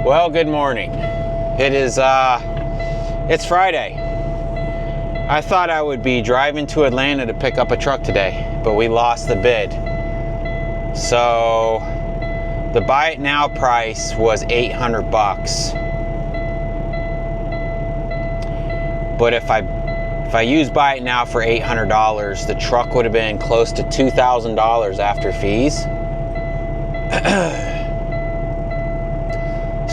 Well, good morning. It's Friday. I thought I would be driving to Atlanta to pick up a truck today, but we lost the bid. So the buy it now price was $800. But if I use buy it now for $800, the truck would have been close to $2,000 after fees.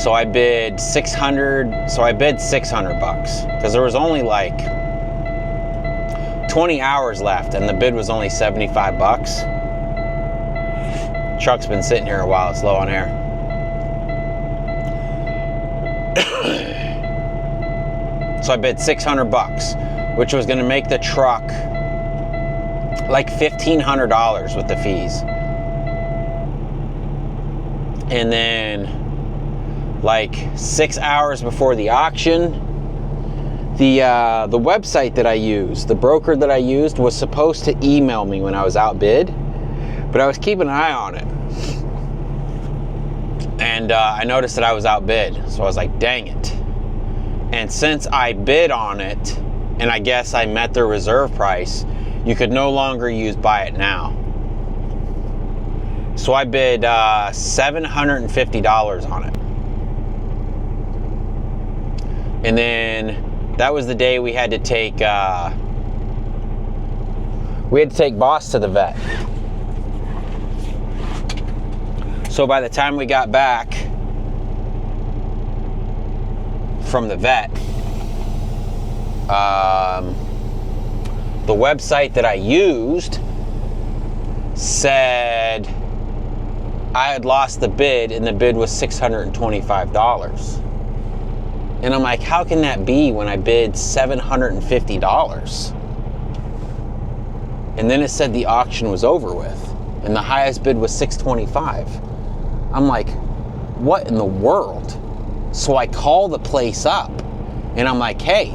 So I bid $600. So I bid $600 because there was only like 20 hours left, and the bid was only $75. Truck's been sitting here a while. It's low on air. So I bid $600, which was going to make the truck like $1,500 with the fees. And then, like 6 hours before the auction, the website that I used, the broker that I used, was supposed to email me when I was outbid, but I was keeping an eye on it, and I noticed that I was outbid. So I was like, dang it. And since I bid on it, and I guess I met the reserve price, you could no longer use buy it now. So I bid $750 on it. And then that was the day we had to take Boss to the vet. So by the time we got back from the vet, the website that I used said I had lost the bid, and the bid was $625. And I'm like, how can that be when I bid $750? And then it said the auction was over with, and the highest bid was $625. I'm like, what in the world? So I call the place up, and I'm like, hey,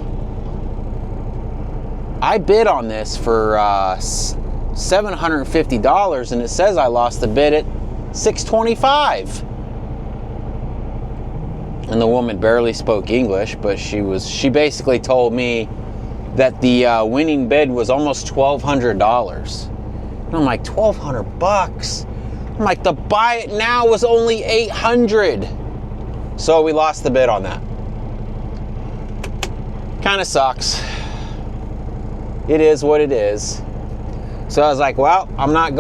I bid on this for $750, and it says I lost the bid at $625. And the woman barely spoke English, but she basically told me that the winning bid was almost $1,200. And I'm like, $1,200? I'm like, the buy it now was only $800. So we lost the bid on that. Kind of sucks. It is what it is. So I was like, well, I'm not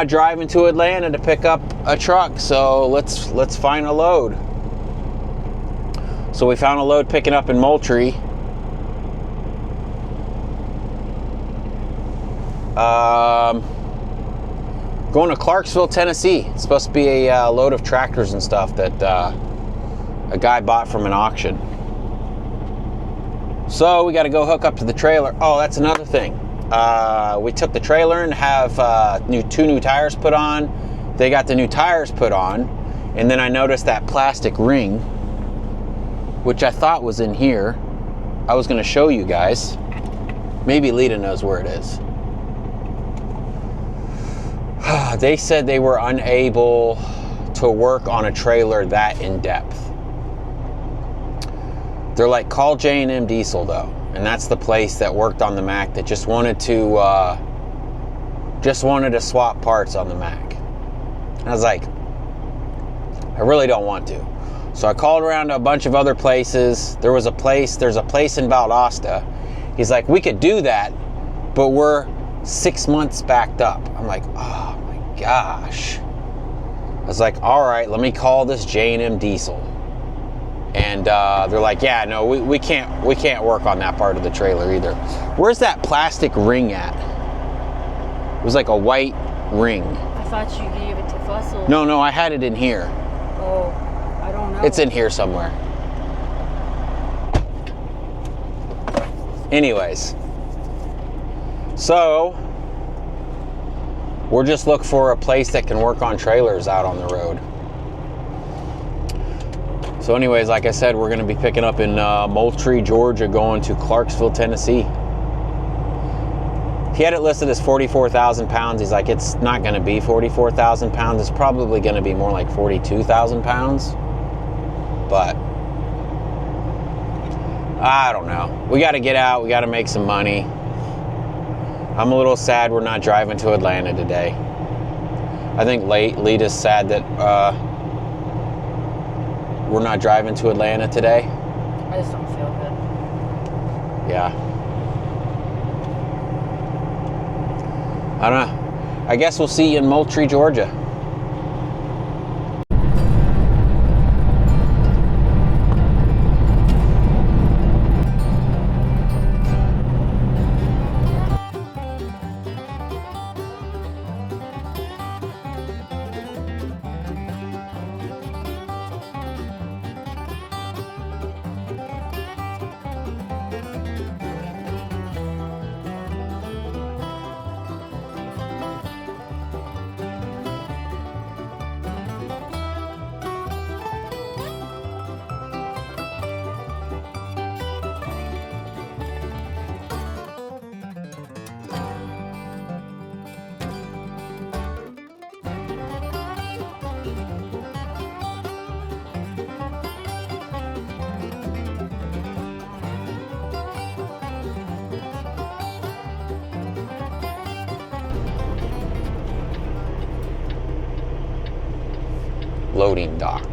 driving to Atlanta to pick up a truck, so let's find a load. So we found a load picking up in Moultrie. Going to Clarksville, Tennessee. It's supposed to be a load of tractors and stuff that a guy bought from an auction. So we got to go hook up to the trailer. Oh, that's another thing. We took the trailer and have two new tires put on. They got the new tires put on, and then I noticed that plastic ring, which I thought was in here. I was going to show you guys. Maybe Lita knows where it is. They said they were unable to work on a trailer that in depth. They're like, call J&M Diesel though. And that's the place that worked on the Mac that just wanted to swap parts on the Mac. And I was like, I really don't want to. So I called around to a bunch of other places. There's a place in Valdosta. He's like, we could do that, but we're 6 months backed up. I'm like, oh my gosh. I was like, all right, let me call this J&M Diesel. And they're like, yeah, no, we can't work on that part of the trailer either. Where's that plastic ring at? It was like a white ring. I thought you gave it to Fussell. No, I had it in here. Oh, I don't know. It's in here somewhere. Anyways, so we're just looking for a place that can work on trailers out on the road. So anyways, like I said, we're going to be picking up in Moultrie, Georgia, going to Clarksville, Tennessee. He had it listed as 44,000 pounds. He's like, it's not going to be 44,000 pounds. It's probably going to be more like 42,000 pounds. But I don't know. We got to get out. We got to make some money. I'm a little sad we're not driving to Atlanta today. I think Lita's sad that we're not driving to Atlanta today. I just don't feel good. Yeah. I don't know. I guess we'll see you in Moultrie, Georgia. Loading dock.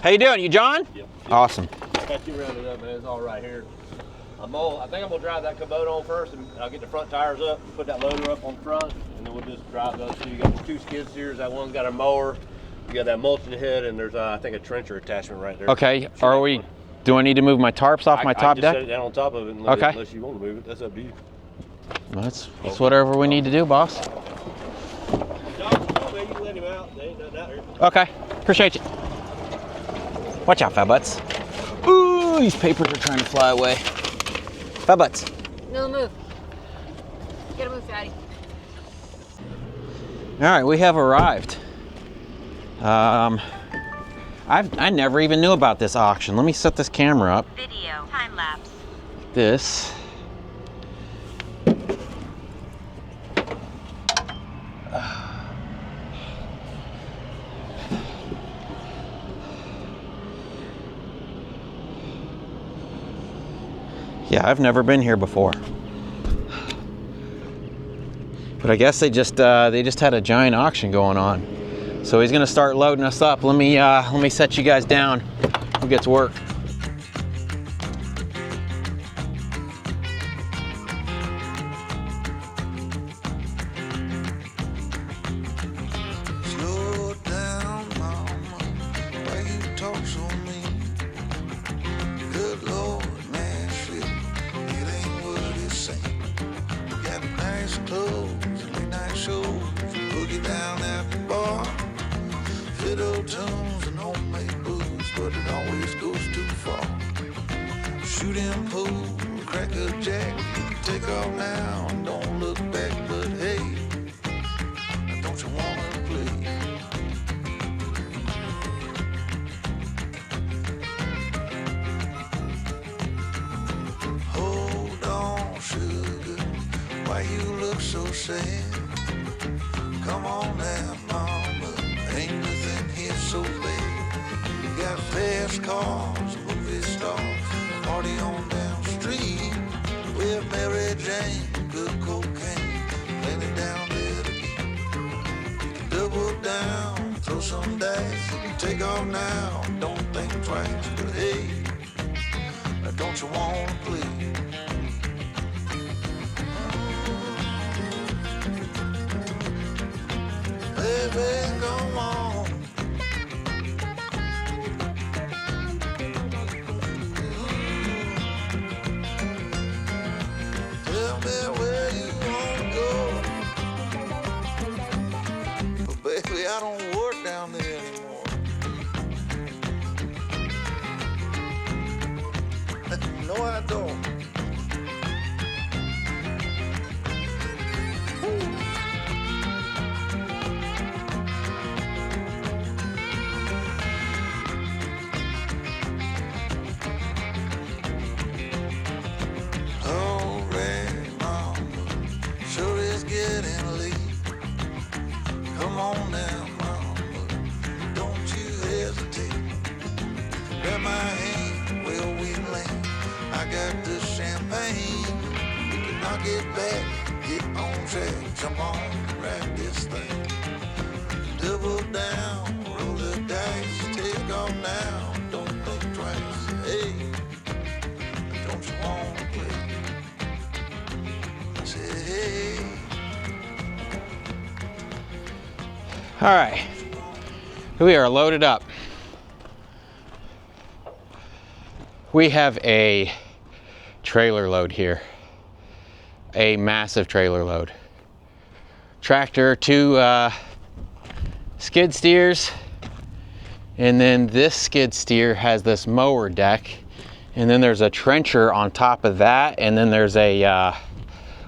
How you doing? You John? Yep. Awesome. Got you rounded up, man. It's all right here. I think I'm gonna drive that Kubota on first, and I'll get the front tires up, and put that loader up on front, and then we'll just drive those two. You got the two skid steers. That one's got a mower. You got that mulching head, and there's I think a trencher attachment right there. Okay. Are we? Do I need to move my tarps off my top I just deck? set it down on top of it, and unless you want to move it, that's up to you. That's whatever we need to do, boss. John, you can let him out. They ain't nothing out here. Okay. Appreciate you. Watch out, fat butts. Ooh, these papers are trying to fly away. Fat butts. No, move. Get a move, fatty. All right, we have arrived. I never even knew about this auction. Let me set this camera up. Video time lapse. This. Yeah, I've never been here before. But I guess they just had a giant auction going on. So he's gonna start loading us up. Let me set you guys down. We'll get to work. Slow down, mama, why you talk so mean? Good Lord, Nashville, it ain't what it seems. Got nice clothes, late night shows, boogie down at the bar. Fiddle tunes and homemade booze, but it always goes too far. Shooting pool, crack a jack, take off now and don't look back, but hey, don't you wanna play? Hold on, sugar, why you look so sad? Come on now, mama, ain't nothing here so bad. You got fast cars, movie stars, party on down the street. With Mary Jane, good cocaine, plenty down there to eat. You can double down, throw some dice, you can take off now, don't think twice, but hey, don't you wanna play? Baby, go on. Tell me where you wanna go. But baby, I don't work down there anymore. No, I don't. grab the champagne. We can knock it back, get on track, jump on, grab this thing. Double down, roll the dice, take off now, don't think twice. Hey, don't you wanna play? I said, hey. All right, we are loaded up. We have a trailer load here, a massive trailer load. Tractor, 2 skid steers, and then this skid steer has this mower deck, and then there's a trencher on top of that, and then there's a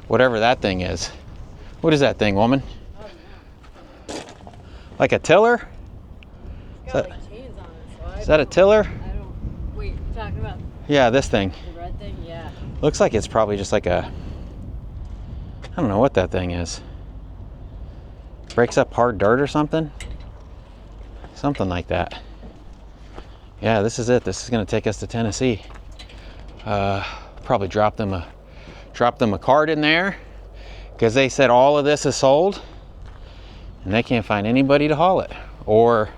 whatever that thing is. What is that thing, woman? Like a tiller? Got like chains on it, so Is that a tiller? I don't. Wait, you're talking about Yeah, this thing. the red thing? Yeah. Looks like it's probably just like a, I don't know what that thing is. Breaks up hard dirt or something? Something like that. Yeah, this is it. This is gonna take us to Tennessee. Probably drop them a card in there, because they said all of this is sold and they can't find anybody to haul it, or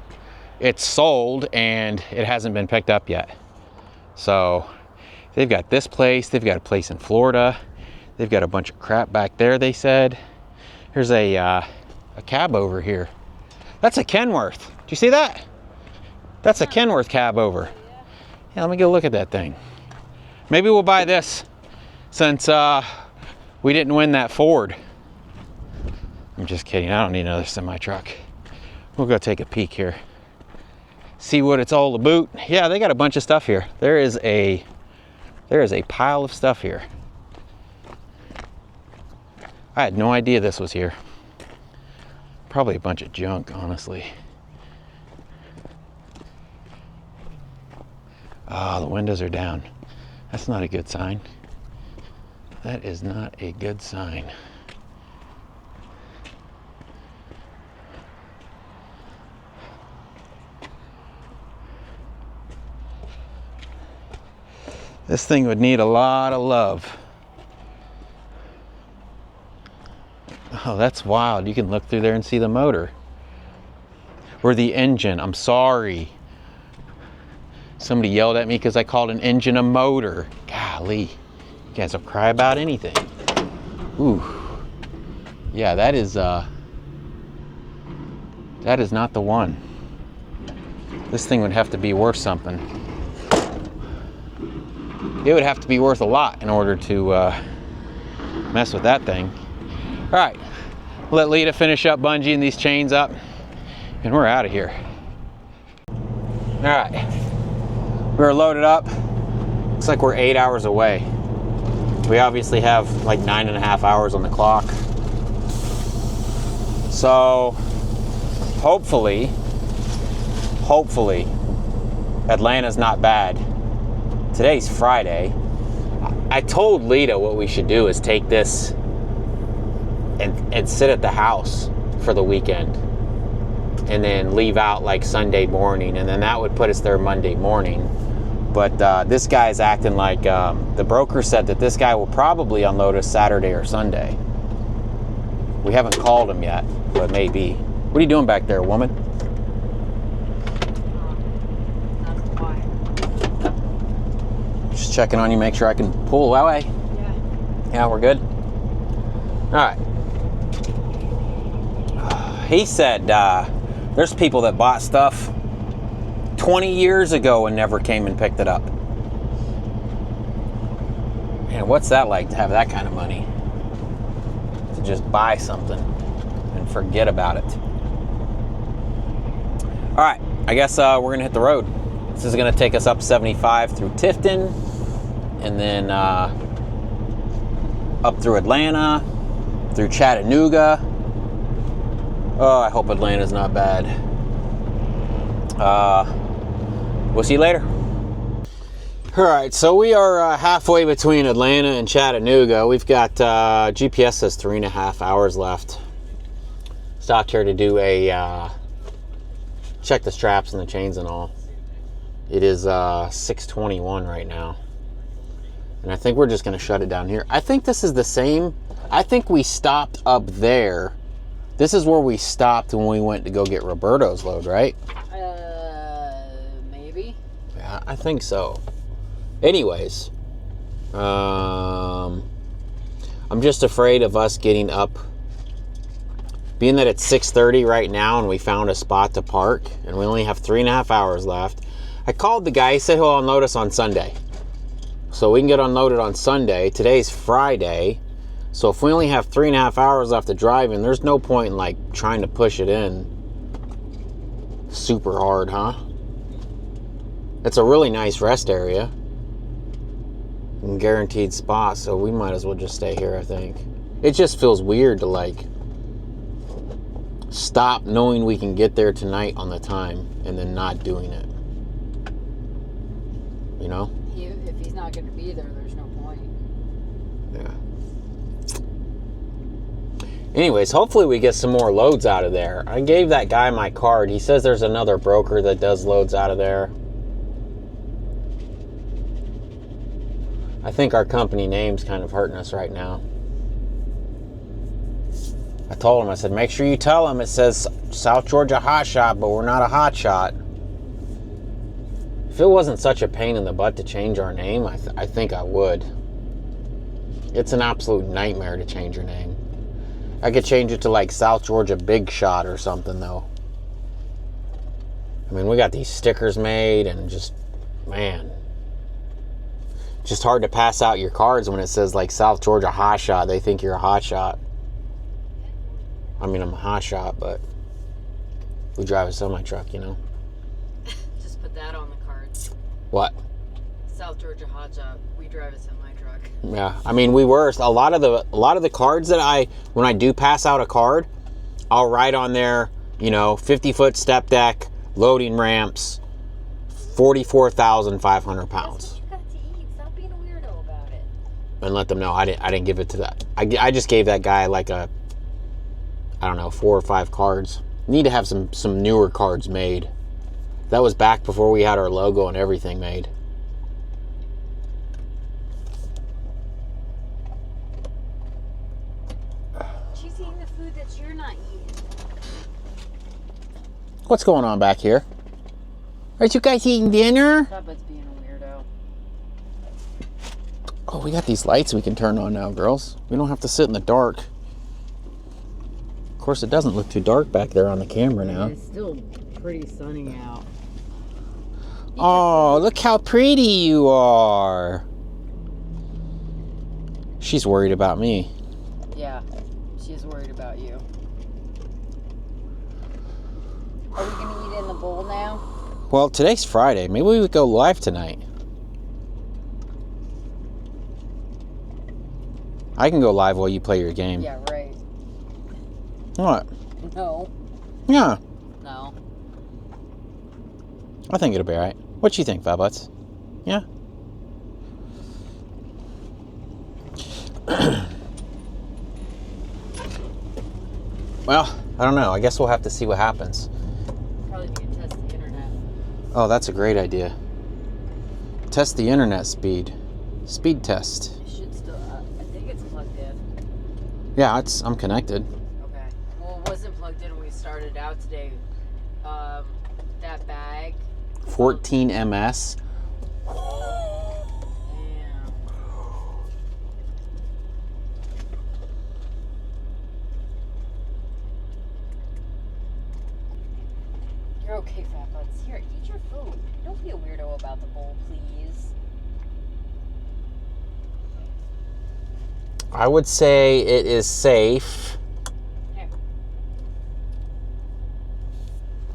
it's sold and it hasn't been picked up yet. So they've got this place, they've got a place in Florida, they've got a bunch of crap back there, they said. Here's a cab over here. That's a Kenworth. Do you see that? That's a Kenworth cab over. Yeah, let me go look at that thing. Maybe we'll buy this since we didn't win that Ford. I'm just kidding. I don't need another semi truck. We'll go take a peek here. See what it's all about. Yeah, they got a bunch of stuff here. There is a pile of stuff here. I had no idea this was here. Probably a bunch of junk, honestly. Oh, the windows are down. That's not a good sign. That is not a good sign. This thing would need a lot of love. Oh, that's wild. You can look through there and see the motor. Or the engine. I'm sorry. Somebody yelled at me because I called an engine a motor. Golly. You guys will cry about anything. Ooh. Yeah, that is not the one. This thing would have to be worth something. It would have to be worth a lot in order to mess with that thing. All right, let Lita finish up bungeeing these chains up, and we're out of here. All right, we're loaded up. Looks like we're 8 hours away. We obviously have like 9.5 hours on the clock. So hopefully, Atlanta's not bad. Today's Friday. I told Lita what we should do is take this and sit at the house for the weekend, and then leave out like Sunday morning, and then that would put us there Monday morning. But this guy's acting like, the broker said that this guy will probably unload us Saturday or Sunday. We haven't called him yet, but maybe. What are you doing back there, woman? Just checking on you, make sure I can pull away. Yeah, we're good. All right. He said there's people that bought stuff 20 years ago and never came and picked it up. Man, what's that like to have that kind of money? To just buy something and forget about it. All right, I guess we're gonna hit the road. This is gonna take us up 75 through Tifton, and then up through Atlanta, through Chattanooga. Oh, I hope Atlanta's not bad. We'll see you later. All right, so we are halfway between Atlanta and Chattanooga. We've got, GPS says 3.5 hours left. Stopped here to do a, check the straps and the chains and all. It is 6:21 right now. And I think we're just going to shut it down here. I think this is the same. I think we stopped up there. This is where we stopped when we went to go get Roberto's load, right? Maybe. Yeah, I think so. Anyways, I'm just afraid of us getting up. Being that it's 6:30 right now and we found a spot to park and we only have 3.5 hours left. I called the guy. He said he'll unload us on Sunday. So we can get unloaded on Sunday. Today's Friday. So if we only have 3.5 hours left to drive in, there's no point in like trying to push it in super hard, huh? It's a really nice rest area. And guaranteed spot, so we might as well just stay here, I think. It just feels weird to like stop knowing we can get there tonight on the time and then not doing it. You know? If he's not going to be there, there's no point. Yeah. Anyways, hopefully we get some more loads out of there. I gave that guy my card. He says there's another broker that does loads out of there. I think our company name's kind of hurting us right now. I told him, I said, make sure you tell him it says South Georgia Hot Shot, but we're not a hot shot. If it wasn't such a pain in the butt to change our name, I think I would. It's an absolute nightmare to change your name. I could change it to like South Georgia Big Shot or something though. I mean, we got these stickers made and just, man. Just hard to pass out your cards when it says like South Georgia Hot Shot. They think you're a hot shot. I mean, I'm a hot shot, but we drive a semi-truck, you know? Just put that on the cards. What? South Georgia Hot Shot. We drive a semi-truck. Yeah, I mean, we were a lot of the cards that when I do pass out a card, I'll write on there, you know, 50-foot step deck, loading ramps, 44,500 pounds. That's what you got to eat. Stop being a weirdo about it. And let them know I didn't give it to that. I just gave that guy like a, I don't know, 4 or 5 cards. Need to have some newer cards made. That was back before we had our logo and everything made. She's eating the food that you're not eating. What's going on back here? Aren't you guys eating dinner? Bubba's being a weirdo. Oh, we got these lights we can turn on now, girls. We don't have to sit in the dark. Of course, it doesn't look too dark back there on the camera now. It's still pretty sunny out. Oh, look how pretty you are. She's worried about me. Yeah, she's worried about you. Are we going to eat in the bowl now? Well, today's Friday. Maybe we would go live tonight. I can go live while you play your game. Yeah, right. What? No. Yeah, No. I think it'll be alright. What you think, Five Butts? Yeah? Well, I don't know. I guess we'll have to see what happens. Probably need to test the internet. Oh, that's a great idea. Test the internet speed. Speed test. It should still, I think it's plugged in. Yeah, I'm connected. Okay. Well, it wasn't plugged in when we started out today. That bag. 14 ms. Damn. You're okay, Fat Butts. Here, eat your food. Don't be a weirdo about the bowl, please. I would say it is safe Here.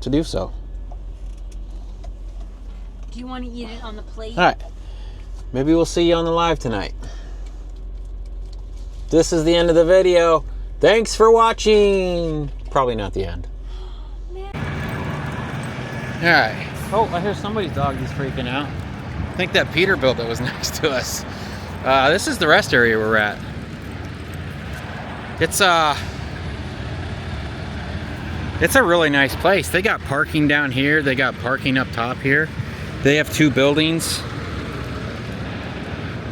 to do so. Do you want to eat it on the plate? All right. Maybe we'll see you on the live tonight. This is the end of the video. Thanks for watching. Probably not the end. All right. Oh, I hear somebody's dog is freaking out. I think that Peterbilt that was next to us. This is the rest area we're at. It's a really nice place. They got parking down here. They got parking up top here. They have 2 buildings.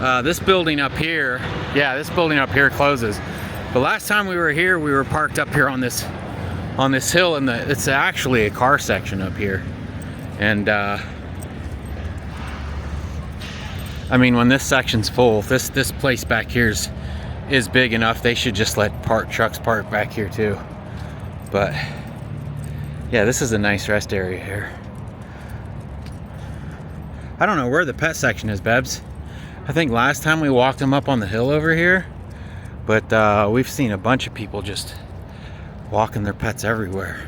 This building up here, yeah, this building up here closes. But last time we were here, we were parked up here on this hill, and it's actually a car section up here. And I mean, when this section's full, this place back here is big enough. They should just let trucks park back here too. But yeah, this is a nice rest area here. I don't know where the pet section is, Bebs. I think last time we walked them up on the hill over here, but we've seen a bunch of people just walking their pets everywhere.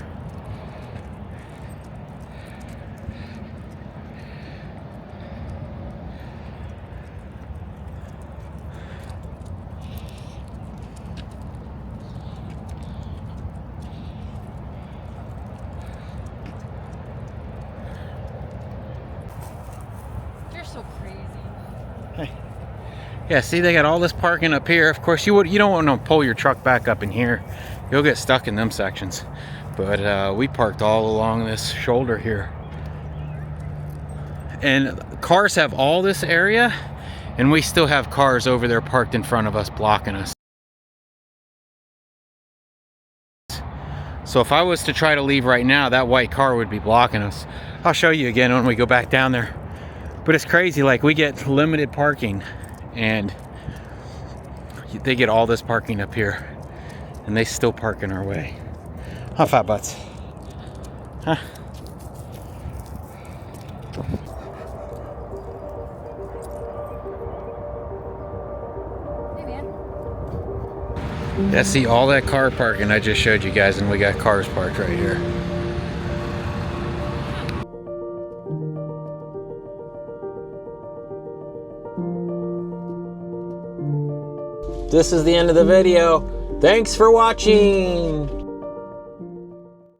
You're so crazy. Yeah, see, they got all this parking up here. Of course, you don't want to pull your truck back up in here. You'll get stuck in them sections. But we parked all along this shoulder here. And cars have all this area, and we still have cars over there parked in front of us, blocking us. So if I was to try to leave right now, that white car would be blocking us. I'll show you again when we go back down there. But it's crazy, like we get limited parking, and they get all this parking up here, and they still park in our way. Huh, fat butts? Huh? Hey, man. Yeah, see all that car parking I just showed you guys, and we got cars parked right here. This is the end of the video. Thanks for watching.